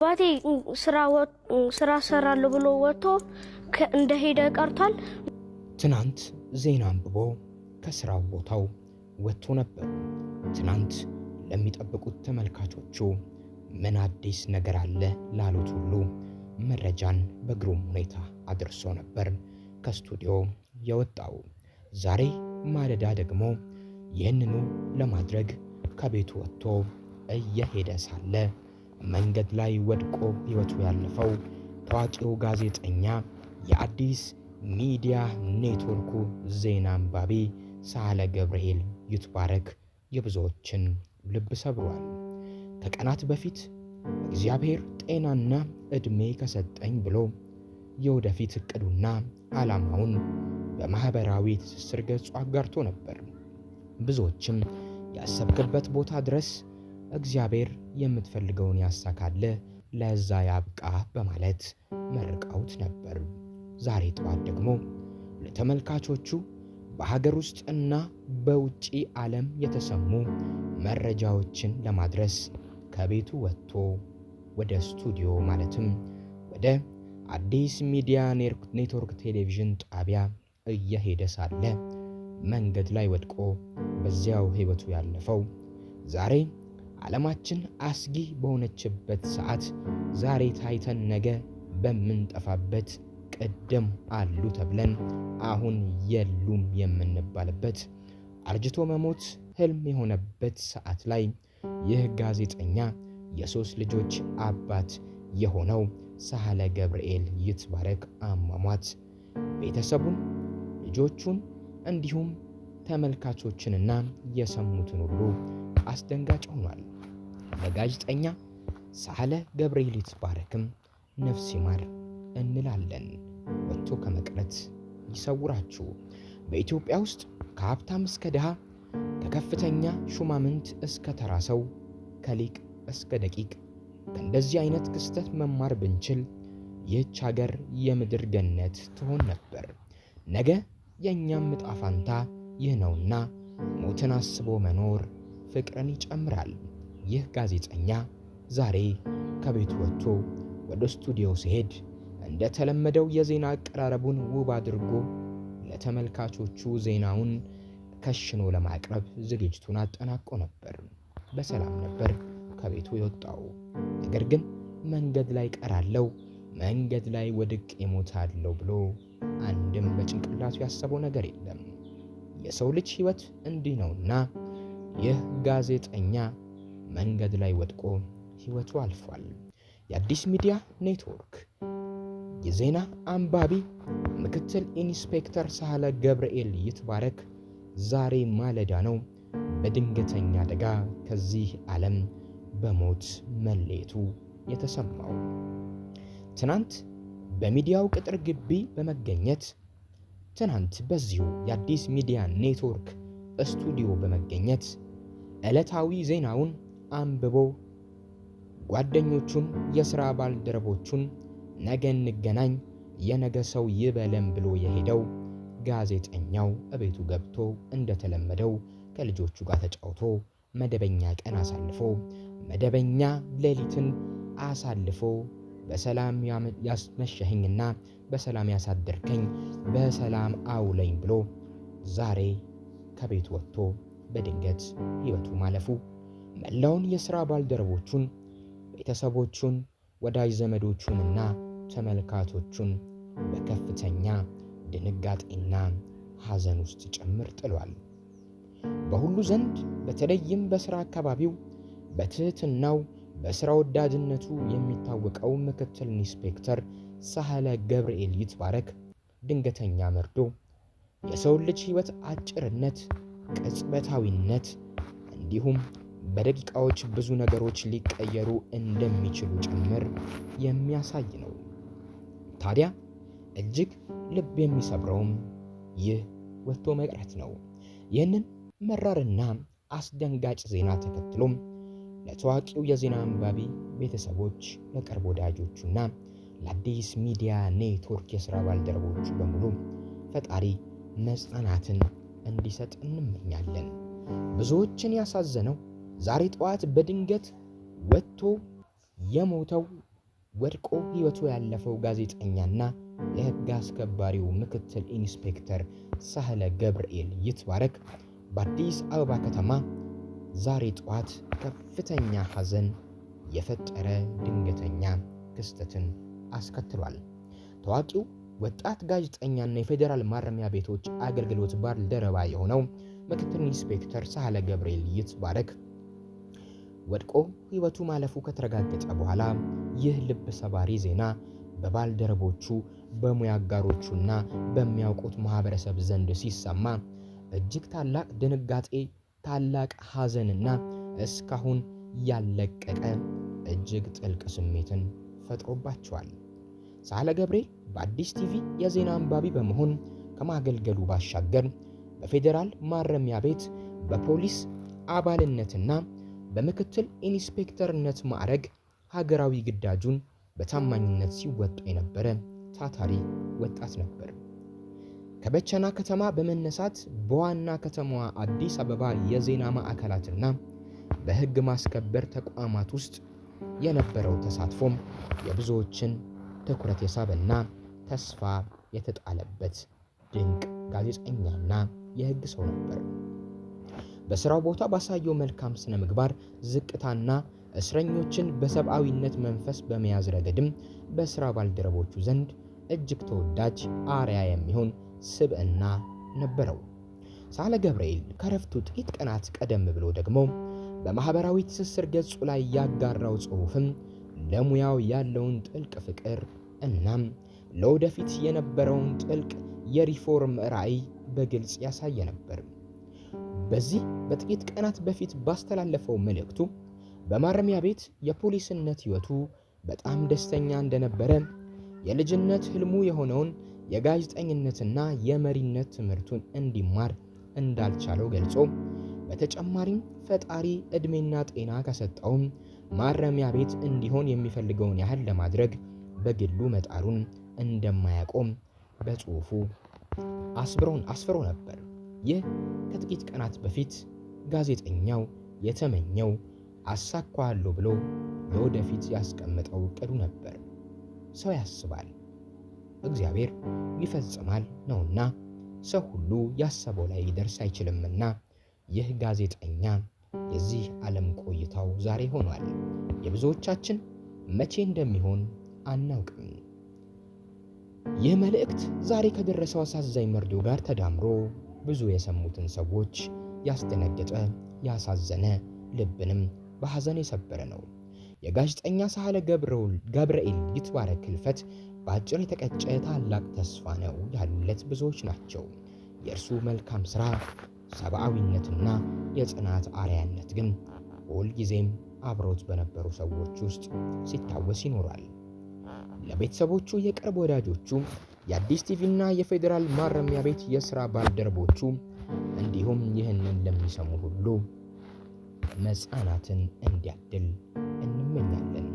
ባቴ ስራ ሰራለሁ ብሎ ወጥቶ እንደሄደ ቀርቷል። ትናንት ዜና አንብቦ ከስራው ቦታው ወጥቶ ነበር። ትናንት ለሚጠብቁት ተመልካቾቹ ምን አዲስ ነገር አለ ላሉት ሁሉ መረጃን በግሩም ሁኔታ አድርሶ ነበር ከስቱዲዮ የወጣው። ዛሬ ማለዳ ደግሞ ይህንኑ ለማድረግ ከቤቱ ወጥቶ እየሄደ ሳለ መንገድ ላይ ወድቆ ሕይወቱ ያለፈው ታዋቂው ጋዜጠኛ የአዲስ ሚዲያ ኔትወርኩ ዜና አንባቢ ሳህለ ገብርኤል ይትባረክ የብዙዎችን ልብ ሰብሯል። ከቀናት በፊት እግዚአብሔር ጤናና ዕድሜ ከሰጠኝ ብሎ የወደፊት እቅዱና ዓላማውን በማህበራዊ ትስስር ገጹ አጋርቶ ነበር። ብዙዎችም ያሰብክበት ቦታ ድረስ እግዚአብሔር የምትፈልገውን ያሳካለ ለዛ ያብቃ በማለት መርቀውት ነበር። ዛሬ ጠዋት ደግሞ ለተመልካቾቹ በሀገር ውስጥና በውጪ ዓለም የተሰሙ መረጃዎችን ለማድረስ ከቤቱ ወጥቶ ወደ ስቱዲዮ ማለትም ወደ አዲስ ሚዲያ ኔትወርክ ቴሌቪዥን ጣቢያ እየሄደ ሳለ መንገድ ላይ ወድቆ በዚያው ሕይወቱ ያለፈው ዛሬ ዓለማችን አስጊ በሆነችበት ሰዓት ዛሬ ታይተን ነገ በምንጠፋበት ቀደም አሉ ተብለን አሁን የሉም የምንባልበት አርጅቶ መሞት ህልም የሆነበት ሰዓት ላይ ይህ ጋዜጠኛ የሶስት ልጆች አባት የሆነው ሳህለ ገብርኤል ይትባረክ አሟሟት ቤተሰቡን፣ ልጆቹን እንዲሁም ተመልካቾችንና የሰሙትን ሁሉ አስደንጋጭ ሆኗል። ለጋዜጠኛ ሳህለ ገብርኤል ይትባረክም ነፍስ ይማር እንላለን። ወጥቶ ከመቅረት ይሰውራችሁ። በኢትዮጵያ ውስጥ ከሀብታም እስከ ድሃ፣ ከከፍተኛ ሹማምንት እስከ ተራ ሰው፣ ከሊቅ እስከ ደቂቅ ከእንደዚህ አይነት ክስተት መማር ብንችል ይህች ሀገር የምድር ገነት ትሆን ነበር። ነገ የእኛም ዕጣ ፈንታ ይህ ነውና ሞትን አስቦ መኖር ፍቅርን ይጨምራል። ይህ ጋዜጠኛ ዛሬ ከቤቱ ወጥቶ ወደ ስቱዲዮ ሲሄድ እንደተለመደው የዜና አቀራረቡን ውብ አድርጎ ለተመልካቾቹ ዜናውን ከሽኖ ለማቅረብ ዝግጅቱን አጠናቆ ነበር። በሰላም ነበር ከቤቱ የወጣው። ነገር ግን መንገድ ላይ ቀራለው፣ መንገድ ላይ ወድቄ እሞታለሁ ብሎ አንድም በጭንቅላቱ ያሰበው ነገር የለም። የሰው ልጅ ሕይወት እንዲህ ነውና ይህ ጋዜጠኛ መንገድ ላይ ወድቆ ሕይወቱ አልፏል። የአዲስ ሚዲያ ኔትወርክ የዜና አንባቢ ምክትል ኢንስፔክተር ሳህለ ገብርኤል ይትባረክ ዛሬ ማለዳ ነው በድንገተኛ አደጋ ከዚህ ዓለም በሞት መለየቱ የተሰማው። ትናንት በሚዲያው ቅጥር ግቢ በመገኘት ትናንት በዚሁ የአዲስ ሚዲያ ኔትወርክ ስቱዲዮ በመገኘት ዕለታዊ ዜናውን አንብቦ ጓደኞቹን፣ የሥራ ባልደረቦቹን ነገ እንገናኝ የነገ ሰው ይበለም ብሎ የሄደው ጋዜጠኛው እቤቱ ገብቶ እንደተለመደው ከልጆቹ ጋር ተጫውቶ መደበኛ ቀን አሳልፎ መደበኛ ሌሊትን አሳልፎ በሰላም ያስመሸኸኝና በሰላም ያሳደርከኝ በሰላም አውለኝ ብሎ ዛሬ ከቤቱ ወጥቶ በድንገት ሕይወቱ ማለፉ መላውን የሥራ ባልደረቦቹን፣ ቤተሰቦቹን፣ ወዳጅ ዘመዶቹንና ተመልካቾቹን በከፍተኛ ድንጋጤና ሐዘን ውስጥ ጭምር ጥሏል። በሁሉ ዘንድ በተለይም በሥራ አካባቢው በትህትናው በሥራ ወዳድነቱ የሚታወቀው ምክትል ኢንስፔክተር ሳህለ ገብርኤል ይትባረክ ድንገተኛ መርዶ የሰው ልጅ ሕይወት አጭርነት፣ ቅጽበታዊነት እንዲሁም በደቂቃዎች ብዙ ነገሮች ሊቀየሩ እንደሚችሉ ጭምር የሚያሳይ ነው። ታዲያ እጅግ ልብ የሚሰብረውም ይህ ወጥቶ መቅረት ነው። ይህንን መራርና አስደንጋጭ ዜና ተከትሎም ለታዋቂው የዜና አንባቢ ቤተሰቦች፣ ለቅርብ ወዳጆቹና ለአዲስ ሚዲያ ኔትወርክ የሥራ ባልደረቦቹ በሙሉ ፈጣሪ መጽናናትን እንዲሰጥ እንመኛለን። ብዙዎችን ያሳዘነው ዛሬ ጠዋት በድንገት ወጥቶ የሞተው ወድቆ ሕይወቱ ያለፈው ጋዜጠኛና የሕግ አስከባሪው ምክትል ኢንስፔክተር ሳህለ ገብርኤል ይትባረክ በአዲስ አበባ ከተማ ዛሬ ጠዋት ከፍተኛ ሐዘን የፈጠረ ድንገተኛ ክስተትን አስከትሏል። ታዋቂው ወጣት ጋዜጠኛና የፌዴራል ማረሚያ ቤቶች አገልግሎት ባልደረባ የሆነው ምክትል ኢንስፔክተር ሳህለ ገብርኤል ይትባረክ ወድቆ ሕይወቱ ማለፉ ከተረጋገጠ በኋላ ይህ ልብ ሰባሪ ዜና በባልደረቦቹ በሙያ አጋሮቹና በሚያውቁት ማህበረሰብ ዘንድ ሲሰማ እጅግ ታላቅ ድንጋጤ፣ ታላቅ ሐዘንና እስካሁን ያለቀቀ እጅግ ጥልቅ ስሜትን ፈጥሮባቸዋል። ሳህለ ገብርኤል በአዲስ ቲቪ የዜና አንባቢ በመሆን ከማገልገሉ ባሻገር በፌዴራል ማረሚያ ቤት በፖሊስ አባልነትና በምክትል ኢንስፔክተርነት ማዕረግ ሀገራዊ ግዳጁን በታማኝነት ሲወጣ የነበረ ታታሪ ወጣት ነበር። ከበቸና ከተማ በመነሳት በዋና ከተማዋ አዲስ አበባ የዜና ማዕከላትና በሕግ ማስከበር ተቋማት ውስጥ የነበረው ተሳትፎም የብዙዎችን ትኩረት የሳበና ተስፋ የተጣለበት ድንቅ ጋዜጠኛና የሕግ ሰው ነበር። በስራው ቦታ ባሳየው መልካም ስነ ምግባር ዝቅታና እስረኞችን በሰብአዊነት መንፈስ በመያዝ ረገድም በስራ ባልደረቦቹ ዘንድ እጅግ ተወዳጅ አርአያ የሚሆን ስብዕና ነበረው። ሳህለ ገብርኤል ከረፍቱ ጥቂት ቀናት ቀደም ብሎ ደግሞ በማህበራዊ ትስስር ገጹ ላይ ያጋራው ጽሑፍም ለሙያው ያለውን ጥልቅ ፍቅር እናም ለወደፊት የነበረውን ጥልቅ የሪፎርም ራዕይ በግልጽ ያሳየ ነበር። በዚህ በጥቂት ቀናት በፊት ባስተላለፈው መልእክቱ በማረሚያ ቤት የፖሊስነት ሕይወቱ በጣም ደስተኛ እንደነበረ፣ የልጅነት ህልሙ የሆነውን የጋዜጠኝነትና የመሪነት ትምህርቱን እንዲማር እንዳልቻለው ገልጾ በተጨማሪም ፈጣሪ ዕድሜና ጤና ከሰጠውም ማረሚያ ቤት እንዲሆን የሚፈልገውን ያህል ለማድረግ በግሉ መጣሩን እንደማያቆም በጽሑፉ አስፍሮ ነበር። ይህ ከጥቂት ቀናት በፊት ጋዜጠኛው የተመኘው አሳካዋለሁ ብሎ ለወደፊት ያስቀመጠው ዕቅዱ ነበር። ሰው ያስባል፣ እግዚአብሔር ይፈጽማል ነውና ሰው ሁሉ ያሰበው ላይ ሊደርስ አይችልምና ይህ ጋዜጠኛ የዚህ ዓለም ቆይታው ዛሬ ሆኗል። የብዙዎቻችን መቼ እንደሚሆን አናውቅም። ይህ መልእክት ዛሬ ከደረሰው አሳዛኝ መርዶ ጋር ተዳምሮ ብዙ የሰሙትን ሰዎች ያስደነገጠ፣ ያሳዘነ፣ ልብንም በሐዘን የሰበረ ነው። የጋዜጠኛ ሳህለ ገብርኤል ይትባረክ ሕልፈት በአጭር የተቀጨ ታላቅ ተስፋ ነው ያሉለት ብዙዎች ናቸው። የእርሱ መልካም ሥራ፣ ሰብአዊነትና የጽናት አርአያነት ግን ሁልጊዜም አብሮት በነበሩ ሰዎች ውስጥ ሲታወስ ይኖራል። ለቤተሰቦቹ፣ የቅርብ ወዳጆቹ፣ የአዲስ ቲቪና የፌዴራል ማረሚያ ቤት የሥራ ባልደረቦቹ እንዲሁም ይህንን ለሚሰሙ ሁሉ መጽናናትን እንዲያድል እንመኛለን።